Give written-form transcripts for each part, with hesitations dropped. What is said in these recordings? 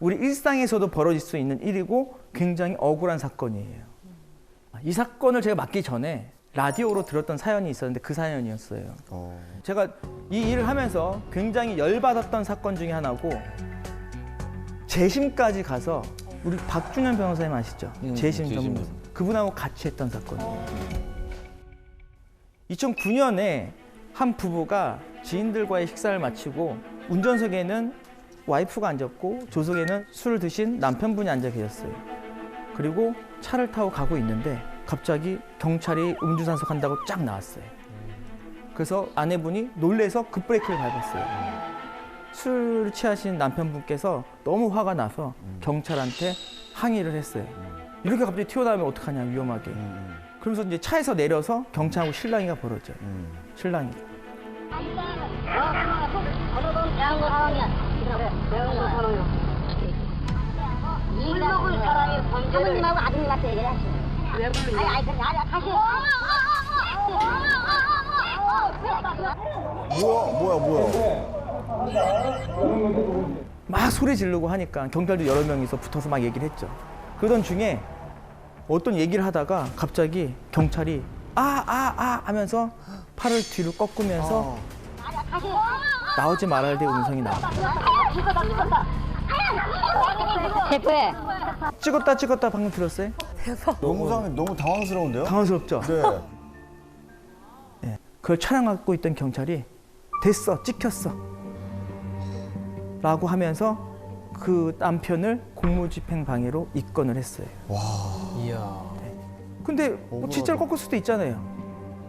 우리 일상에서도 벌어질 수 있는 일이고 굉장히 억울한 사건이에요. 이 사건을 제가 맡기 전에 라디오로 들었던 사연이 있었는데 그 사연이었어요. 제가 이 일을 하면서 굉장히 열받았던 사건 중에 하나고 재심까지 가서 우리 박준현 변호사님 아시죠? 재심 전문가. 그분하고 같이 했던 사건이에요. 2009년에 한 부부가 지인들과의 식사를 마치고 운전석에는 와이프가 앉았고 조석에는 술을 드신 남편분이 앉아 계셨어요. 그리고 차를 타고 가고 있는데 갑자기 경찰이 음주산소 간다고 쫙 나왔어요. 그래서 아내분이 놀래서 급브레이크를 밟았어요. 술 취하신 남편분께서 너무 화가 나서 경찰한테 항의를 했어요. 이렇게 갑자기 튀어나오면 어떡하냐, 위험하게. 그러면서 이제 차에서 내려서 경찰하고 실랑이가 벌어져요. 실랑이. 술 먹은 사람이 범죄를 사모님하고 아드님한테 얘기를 하시오. 왜 불러? 아니 다시. 뭐야? 막 소리 지르고 하니까 경찰도 여러 명이서 붙어서 막 얘기를 했죠. 그러던 중에 어떤 얘기를 하다가 갑자기 경찰이 하면서 팔을 뒤로 꺾으면서 나오지 말아야 될 음성이 나와요. 대표해. 찍었다 방금 들었어요? 영상이 너무 당황스러운데요? 당황스럽죠? 네. 네. 그걸 촬영하고 있던 경찰이 됐어, 찍혔어 라고 하면서 그 남편을 공무집행 방해로 입건을 했어요. 이야. 근데 뭐 진짜로 꺾을 수도 있잖아요.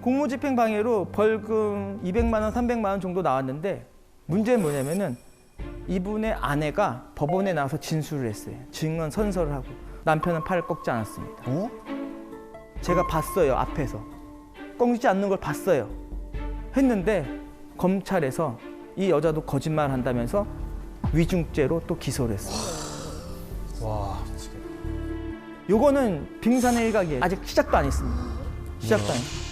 공무집행 방해로 벌금 200만 원, 300만 원 정도 나왔는데 문제는 뭐냐면은 이분의 아내가 법원에 나와서 진술을 했어요. 증언 선서를 하고 남편은 팔을 꺾지 않았습니다. 제가 봤어요, 앞에서. 꺾지 않는 걸 봤어요. 했는데 검찰에서 이 여자도 거짓말 한다면서 위중죄로 또 기소를 했어요. 와. 요거는 빙산의 일각이에요. 아직 시작도 안 했습니다. 시작도 안 했어요.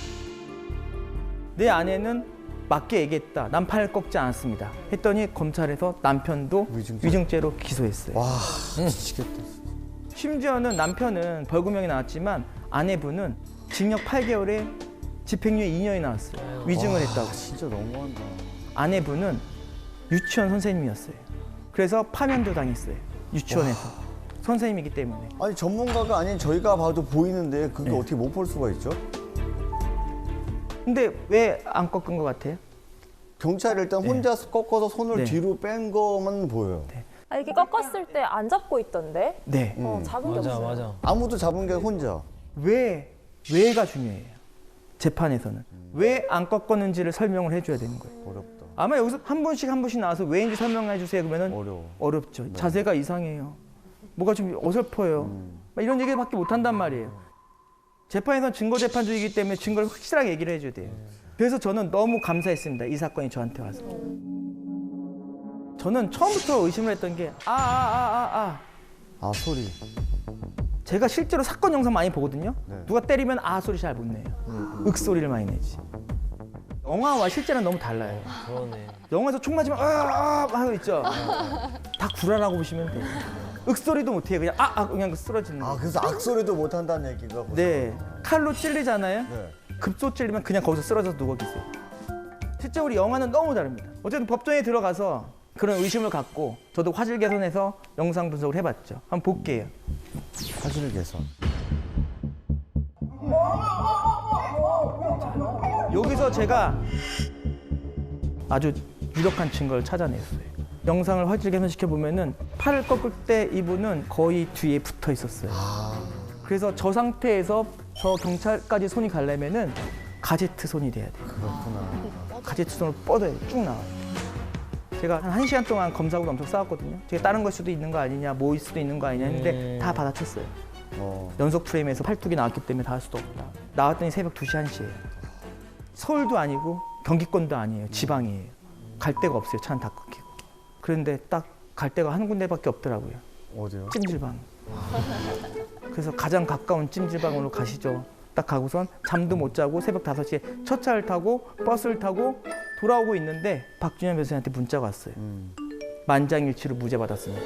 내 아내는 맞게 얘기했다. 난 팔 꺾지 않았습니다. 했더니 검찰에서 남편도 위중죄로 기소했어요. 와, 미치겠다. 심지어는 남편은 벌금형이 나왔지만 아내분은 징역 8개월에 집행유예 2년이 나왔어요. 위증을 했다고. 진짜 너무한다. 아내분은 유치원 선생님이었어요. 그래서 파면도 당했어요. 유치원에서. 선생님이기 때문에. 아니 전문가가 아닌 저희가 봐도 보이는데 그게 네. 어떻게 못 볼 수가 있죠? 근데 왜 안 꺾은 것 같아요? 경찰이 일단 혼자서 꺾어서 손을 네. 뒤로 뺀 것만 보여요. 아, 이렇게 꺾었을 때 안 잡고 있던데? 네. 잡은 게 맞아, 없어요. 맞아. 아무도 잡은 게 혼자. 왜가 중요해요. 재판에서는. 왜 안 꺾었는지를 설명을 해줘야 되는 거예요. 어렵다. 아마 여기서 한 분씩 나와서 왜인지 설명해 주세요 그러면은 어려워. 어렵죠. 네. 자세가 이상해요. 뭐가 좀 어설퍼요. 막 이런 얘기밖에 못 한단 말이에요. 재판에서는 증거 재판주의이기 때문에 증거를 확실하게 얘기를 해줘야 돼요. 그래서 저는 너무 감사했습니다. 이 사건이 저한테 와서. 저는 처음부터 의심을 했던 게 아 소리. 제가 실제로 사건 영상 많이 보거든요. 네. 누가 때리면 소리 잘 못 내요. 윽소리를 많이 내지. 영화와 실제는 너무 달라요. 그러네. 영화에서 총 맞으면 하고 있죠. 다 구라라고 보시면 돼요. 윽소리도 못 해요. 그냥 그냥 쓰러지는 아 거. 그래서 악소리도 못 한다는 얘기가. 네. 칼로 찔리잖아요. 네. 급소 찔리면 그냥 거기서 쓰러져서 누워 계세요. 실제 우리 영화는 너무 다릅니다. 어쨌든 법정에 들어가서 그런 의심을 갖고 저도 화질 개선해서 영상 분석을 해봤죠. 한번 볼게요. 화질 개선. 여기서 제가 아주 유력한 증거를 찾아냈어요. 영상을 화질 개선시켜 보면은 팔을 꺾을 때 이분은 거의 뒤에 붙어 있었어요. 그래서 저 상태에서 저 경찰까지 손이 가려면은 가제트 손이 돼야 돼요. 그렇구나. 가제트 손을 뻗어야 쭉 나와요. 제가 한 1시간 동안 검사하고 엄청 싸웠거든요. 제가 다른 걸 수도 있는 거 아니냐, 뭐일 수도 있는 거 아니냐 했는데 다 받아쳤어요. 연속 프레임에서 팔뚝이 나왔기 때문에 다 할 수도 없다. 나왔더니 새벽 2시, 1시예요. 서울도 아니고 경기권도 아니에요. 지방이에요. 갈 데가 없어요. 차는 다 끊기고. 그런데 딱 갈 데가 한 군데밖에 없더라고요. 어디요? 찜질방. 그래서 가장 가까운 찜질방으로 가시죠. 딱 가고선 잠도 못 자고 새벽 5시에 첫 차를 타고 버스를 타고 돌아오고 있는데 박준현 변호사한테 문자가 왔어요. 만장일치로 무죄 받았습니다.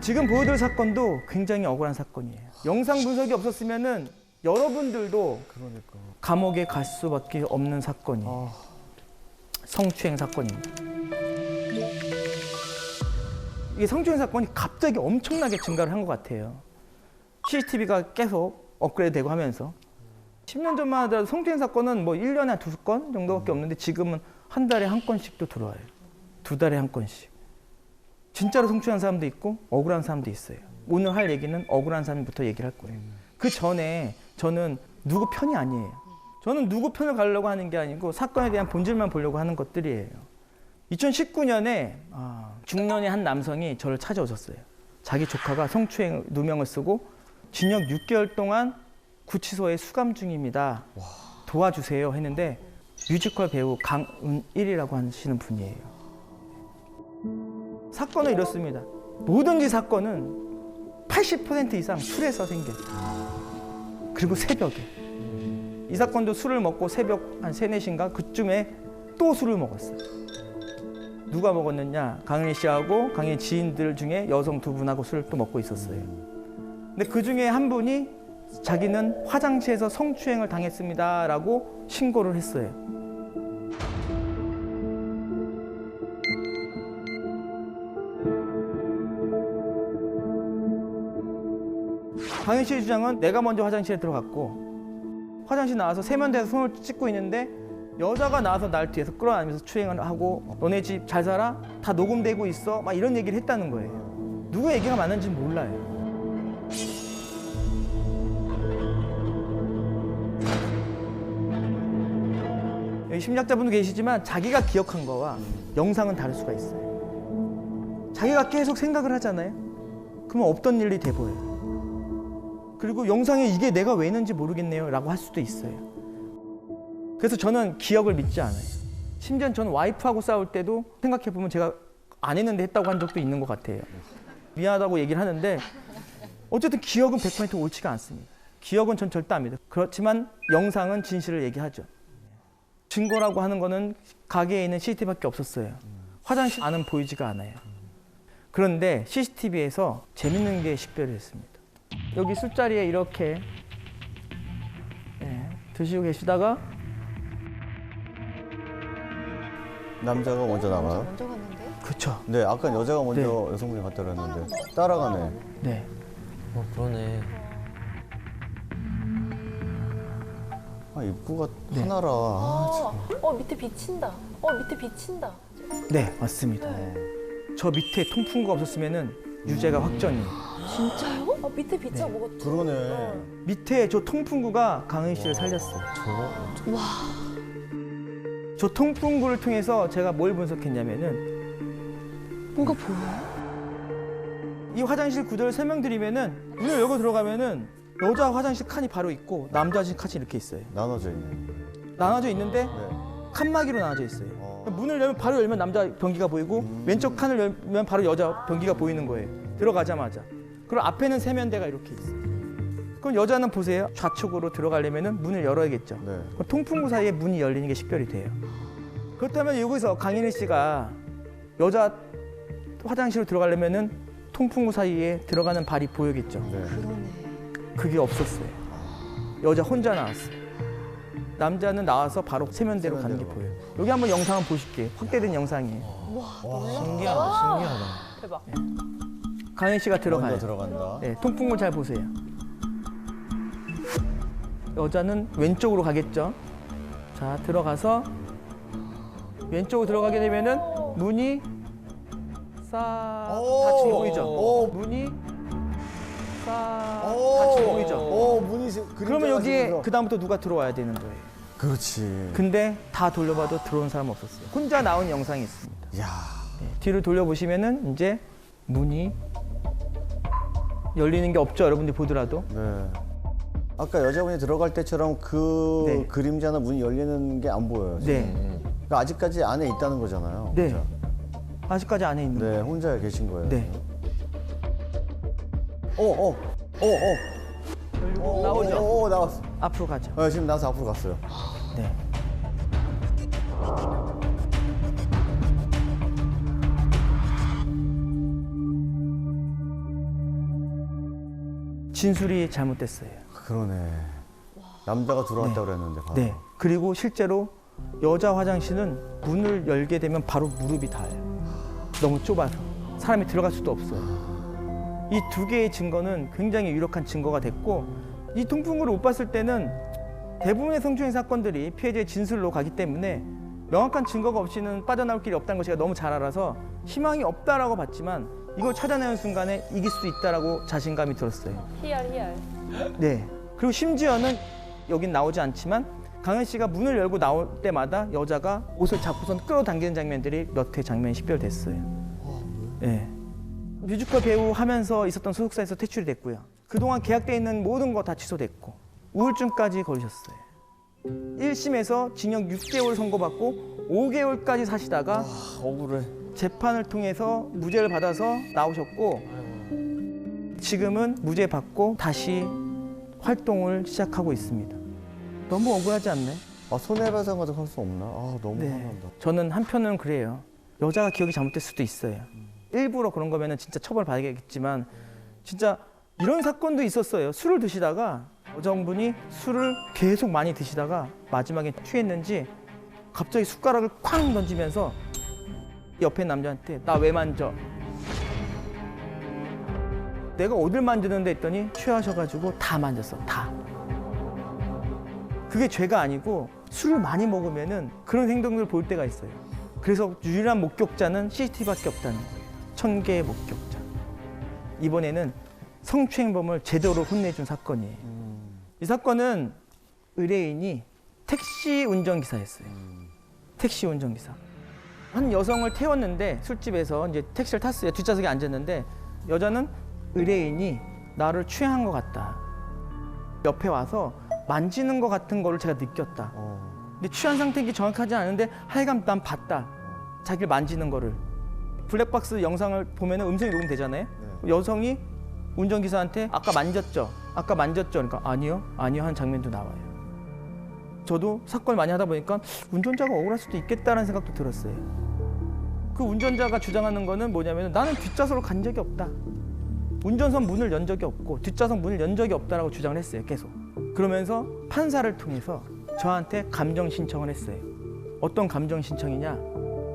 지금 보여드릴 사건도 굉장히 억울한 사건이에요. 영상 분석이 없었으면은 여러분들도 그러니까. 감옥에 갈 수밖에 없는 사건이에요. 성추행 사건입니다. 이게 성추행 사건이 갑자기 엄청나게 증가를 한 것 같아요. CCTV가 계속 업그레이드되고 하면서 10년 전만 하더라도 성추행 사건은 뭐 1년에 한 2건 정도밖에 없는데 지금은 한 달에 한 건씩도 들어와요. 2달에 한 건씩. 진짜로 성추행한 사람도 있고 억울한 사람도 있어요. 오늘 할 얘기는 억울한 사람부터 얘기를 할 거예요. 그 전에 저는 누구 편이 아니에요. 저는 누구 편을 가려고 하는 게 아니고 사건에 대한 본질만 보려고 하는 것들이에요. 2019년에 중년의 한 남성이 저를 찾아오셨어요. 자기 조카가 성추행 누명을 쓰고 징역 6개월 동안 구치소에 수감 중입니다. 도와주세요 했는데 뮤지컬 배우 강은일이라고 하시는 분이에요. 사건은 이렇습니다. 뭐든지 사건은 80% 이상 술에서 생겨요. 그리고 새벽에. 이 사건도 술을 먹고 새벽 한 3, 4시인가 그쯤에 또 술을 먹었어요. 누가 먹었느냐? 강은희 씨하고 강은희 지인들 중에 여성 2분하고 술을 또 먹고 있었어요. 근데 그 중에 한 분이 자기는 화장실에서 성추행을 당했습니다라고 신고를 했어요. 강현 씨의 주장은 내가 먼저 화장실에 들어갔고 화장실 나와서 세면대에서 손을 씻고 있는데 여자가 나와서 날 뒤에서 끌어안으면서 추행을 하고 너네 집 잘 살아? 다 녹음되고 있어? 막 이런 얘기를 했다는 거예요. 누구 얘기가 맞는지 몰라요. 여기 심리학자분도 계시지만 자기가 기억한 거와 영상은 다를 수가 있어요. 자기가 계속 생각을 하잖아요. 그러면 없던 일이 돼 보여요. 그리고 영상에 이게 내가 왜 했는지 모르겠네요 라고 할 수도 있어요. 그래서 저는 기억을 믿지 않아요. 심지어 저는 와이프하고 싸울 때도 생각해보면 제가 안 했는데 했다고 한 적도 있는 것 같아요. 미안하다고 얘기를 하는데 어쨌든 기억은 100% 옳지가 않습니다. 기억은 전 절대 안 믿어요. 그렇지만 영상은 진실을 얘기하죠. 증거라고 하는 거는 가게에 있는 CCTV밖에 없었어요. 화장실 안은 보이지가 않아요. 그런데 CCTV에서 재밌는 게 식별을 했습니다. 여기 술자리에 이렇게 드시고 계시다가 남자가 먼저 나가요? 먼저 갔는데? 그쵸. 네, 아까 여자가 먼저 여성분이 갔다 그랬는데 따라가네. 네. 그러네. 입구가 하나라. 밑에 비친다. 밑에 비친다. 네, 맞습니다. 저 밑에 통풍구가 없었으면은 유죄가 확정이에요. 진짜요? 밑에 비쳐 뭐가 그러네. 밑에 저 통풍구가 강은 씨를 살렸어요. 저거? 저 통풍구를 통해서 제가 뭘 분석했냐면은 뭐가 보여요? 이 화장실 구조를 설명드리면은 문을 열고 들어가면은 여자 화장실 칸이 바로 있고 남자 화장실 칸이 이렇게 있어요. 나눠져 있네. 나눠져 있는데 네. 칸막이로 나눠져 있어요. 문을 열면 바로 열면 남자 변기가 보이고 왼쪽 칸을 열면 바로 여자 변기가 보이는 거예요. 들어가자마자. 그리고 앞에는 세면대가 이렇게 있어요. 그럼 여자는 보세요. 좌측으로 들어가려면 문을 열어야겠죠. 네. 그럼 통풍구 사이에 문이 열리는 게 식별이 돼요. 그렇다면 여기서 강인희 씨가 여자 화장실로 들어가려면 통풍구 사이에 들어가는 발이 보이겠죠. 네. 그러네. 그게 없었어요. 여자 혼자 나왔어요. 남자는 나와서 바로 세면대로 가는 게 보여요. 여기 한번 영상 한번 보실게요. 확대된 영상이에요. 신기하다. 대박. 강현 씨가 들어가요. 먼저 들어간다. 네, 통풍구 잘 보세요. 여자는 왼쪽으로 가겠죠. 자, 들어가서 왼쪽으로 들어가게 되면은 문이 닫히게 보이죠. 문이 닫히게 보이죠. 문이 그러면 여기에 그 다음부터 누가 들어와야 되는 거예요. 그렇지. 근데 다 돌려봐도 들어온 사람 없었어요. 혼자 나온 영상이 있습니다. 야. 네, 뒤를 돌려보시면은 이제 문이 열리는 게 없죠. 여러분들이 보더라도. 네. 아까 여자분이 들어갈 때처럼 그 네. 그림자나 문이 열리는 게 안 보여요. 지금. 네. 그러니까 아직까지 안에 있다는 거잖아요. 네. 혼자. 아직까지 안에 있는 네, 거예요. 혼자 계신 거예요. 네. 나오죠? 나왔어. 앞으로 가죠. 지금 나와서 앞으로 갔어요. 네. 진술이 잘못됐어요. 그러네. 남자가 들어왔다고 그랬는데 바로. 네. 그리고 실제로 여자 화장실은 문을 열게 되면 바로 무릎이 닿아요. 너무 좁아서 사람이 들어갈 수도 없어요. 이 두 개의 증거는 굉장히 유력한 증거가 됐고, 이 통풍구를 못 봤을 때는 대부분의 성추행 사건들이 피해자의 진술로 가기 때문에 명확한 증거가 없이는 빠져나올 길이 없다는 걸 제가 너무 잘 알아서 희망이 없다라고 봤지만 이걸 찾아내는 순간에 이길 수 있다라고 자신감이 들었어요. 희열. 네. 그리고 심지어는 여긴 나오지 않지만 강현 씨가 문을 열고 나올 때마다 여자가 옷을 잡고선 끌어당기는 장면들이 몇 회 장면이 식별됐어요. 네. 뮤지컬 배우 하면서 있었던 소속사에서 퇴출이 됐고요. 그동안 계약돼 있는 모든 거 다 취소됐고 우울증까지 걸리셨어요. 1심에서 징역 6개월 선고받고 5개월까지 사시다가 억울해. 재판을 통해서 무죄를 받아서 나오셨고 지금은 무죄 받고 다시 활동을 시작하고 있습니다. 너무 억울하지 않나요? 아, 손해배상 같은 거 할 수 없나? 아, 너무 화난다. 저는 한편은 그래요. 여자가 기억이 잘못될 수도 있어요. 일부러 그런 거면은 진짜 처벌받아야겠지만 진짜 이런 사건도 있었어요. 술을 드시다가 여성분이 술을 계속 많이 드시다가 마지막에 취했는지 갑자기 숟가락을 쾅 던지면서 옆에 남자한테 나 왜 만져? 내가 어딜 만지는데 했더니 취하셔가지고 다 만졌어. 다. 그게 죄가 아니고 술을 많이 먹으면은 그런 행동을 볼 때가 있어요. 그래서 유일한 목격자는 CCTV밖에 없다는 거예요. 1000개의 목격자. 이번에는 성추행범을 제대로 혼내준 사건이에요. 이 사건은 의뢰인이 택시 운전기사였어요. 택시 운전기사. 한 여성을 태웠는데 술집에서 이제 택시를 탔어요. 뒷좌석에 앉았는데 여자는 의뢰인이 나를 추행한 것 같다. 옆에 와서 만지는 것 같은 거를 제가 느꼈다. 근데 취한 상태인지 정확하지 않은데 하여간 난 봤다. 자기를 만지는 거를. 블랙박스 영상을 보면 음성이 녹음되잖아요. 여성이 운전기사한테 아까 만졌죠? 아까 만졌죠? 그러니까 아니요 하는 장면도 나와요. 저도 사건을 많이 하다 보니까 운전자가 억울할 수도 있겠다라는 생각도 들었어요. 그 운전자가 주장하는 거는 뭐냐면 나는 뒷좌석으로 간 적이 없다. 운전석 문을 연 적이 없고 뒷좌석 문을 연 적이 없다라고 주장을 했어요. 계속. 그러면서 판사를 통해서 저한테 감정 신청을 했어요. 어떤 감정 신청이냐?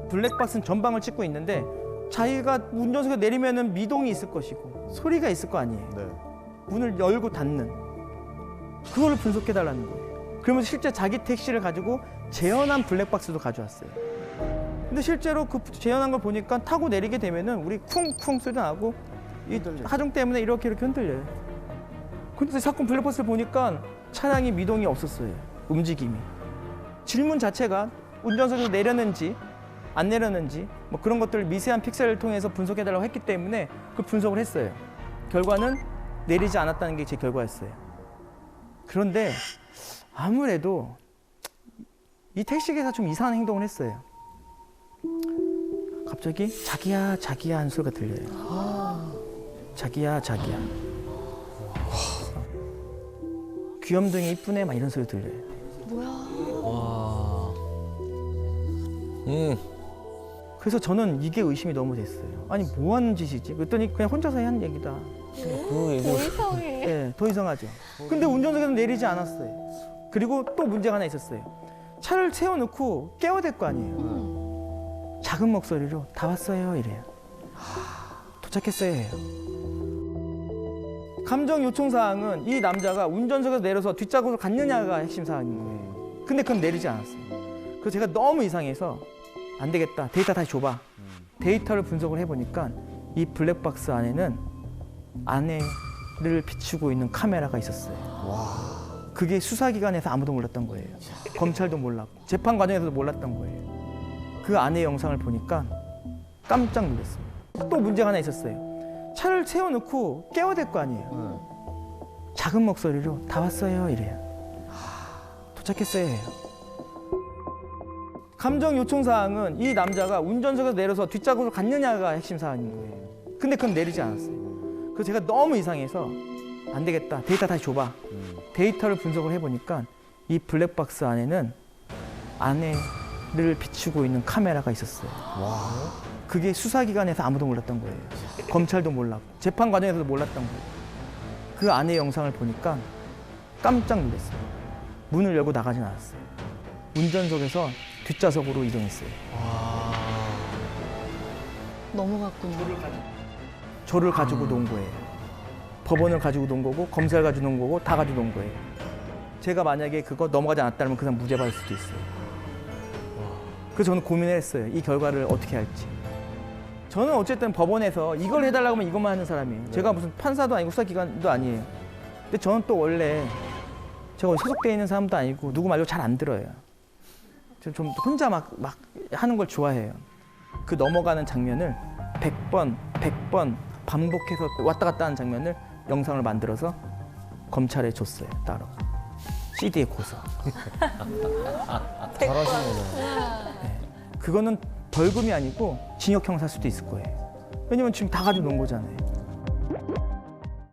블랙박스는 전방을 찍고 있는데 자기가 운전석에 내리면은 미동이 있을 것이고 소리가 있을 거 아니에요. 네. 문을 열고 닫는 그거를 분석해달라는 거예요. 그러면서 실제 자기 택시를 가지고 재현한 블랙박스도 가져왔어요. 근데 실제로 그 재현한 걸 보니까 타고 내리게 되면은 우리 쿵쿵 소리 나고 이 하중 때문에 이렇게 흔들려요. 근데 사건 블랙박스를 보니까 차량이 미동이 없었어요. 움직임이. 질문 자체가 운전석에서 내렸는지 안 내렸는지 뭐 그런 것들을 미세한 픽셀을 통해서 분석해달라고 했기 때문에 그 분석을 했어요. 결과는 내리지 않았다는 게 제 결과였어요. 그런데 아무래도 이 택시기사 좀 이상한 행동을 했어요. 갑자기 자기야 하는 소리가 들려요. 자기야. 귀염둥이 이쁘네 막 이런 소리 들려요. 와. 그래서 저는 이게 의심이 너무 됐어요. 아니 뭐 하는 짓이지? 그랬더니 그냥 혼자서 한 얘기다. 그 얘기. 이상해. 네, 더 이상하죠. 근데 운전석에서 내리지 않았어요. 그리고 또 문제가 하나 있었어요. 차를 세워놓고 깨워야 될 거 아니에요. 작은 목소리로 다 왔어요 이래요. 도착했어요 해요. 감정 요청 사항은 이 남자가 운전석에서 내려서 뒷좌석으로 갔느냐가 핵심 사항인 거예요. 근데 그건 내리지 않았어요. 그래서 제가 너무 이상해서 안 되겠다. 데이터 다시 줘봐. 데이터를 분석을 해보니까 이 블랙박스 안에는 아내를 비추고 있는 카메라가 있었어요. 그게 수사기관에서 아무도 몰랐던 거예요. 검찰도 몰랐고 재판 과정에서도 몰랐던 거예요. 그 아내 영상을 보니까 깜짝 놀랐습니다. 또 문제가 하나 있었어요. 차를 세워놓고 깨워야 될 거 아니에요. 작은 목소리로 다 왔어요 이래요. 도착했어요 해요. 감정 요청 사항은 이 남자가 운전석에서 내려서 뒷좌석으로 갔느냐가 핵심 사항인 거예요. 근데 그건 내리지 않았어요. 그래서 제가 너무 이상해서 안 되겠다. 데이터 다시 줘봐. 데이터를 분석을 해보니까 이 블랙박스 안에는 아내를 비추고 있는 카메라가 있었어요. 그게 수사기관에서 아무도 몰랐던 거예요. 검찰도 몰랐고 재판 과정에서도 몰랐던 거예요. 그 안의 영상을 보니까 깜짝 놀랐어요. 문을 열고 나가진 않았어요. 운전석에서 뒷좌석으로 이동했어요. 넘어갔군요. 저를 가지고 논 거예요. 법원을 가지고 논 거고 검사를 가지고 논 거고 다 가지고 논 거예요. 제가 만약에 그거 넘어가지 않았다면 그 사람 무죄 받을 수도 있어요. 그래서 저는 고민을 했어요. 이 결과를 어떻게 할지. 저는 어쨌든 법원에서 이걸 해달라고 하면 이것만 하는 사람이에요. 제가 무슨 판사도 아니고 수사기관도 아니에요. 근데 저는 또 원래 제가 소속돼 있는 사람도 아니고 누구 말도 잘 안 들어요. 좀 혼자 막 하는 걸 좋아해요. 그 넘어가는 장면을 100번 반복해서 왔다 갔다 하는 장면을 영상을 만들어서 검찰에 줬어요. 따로. CD에 고서. 잘하시네. 그거는 벌금이 아니고 징역형 살 수도 있을 거예요. 왜냐면 지금 다 가지고 논 거잖아요.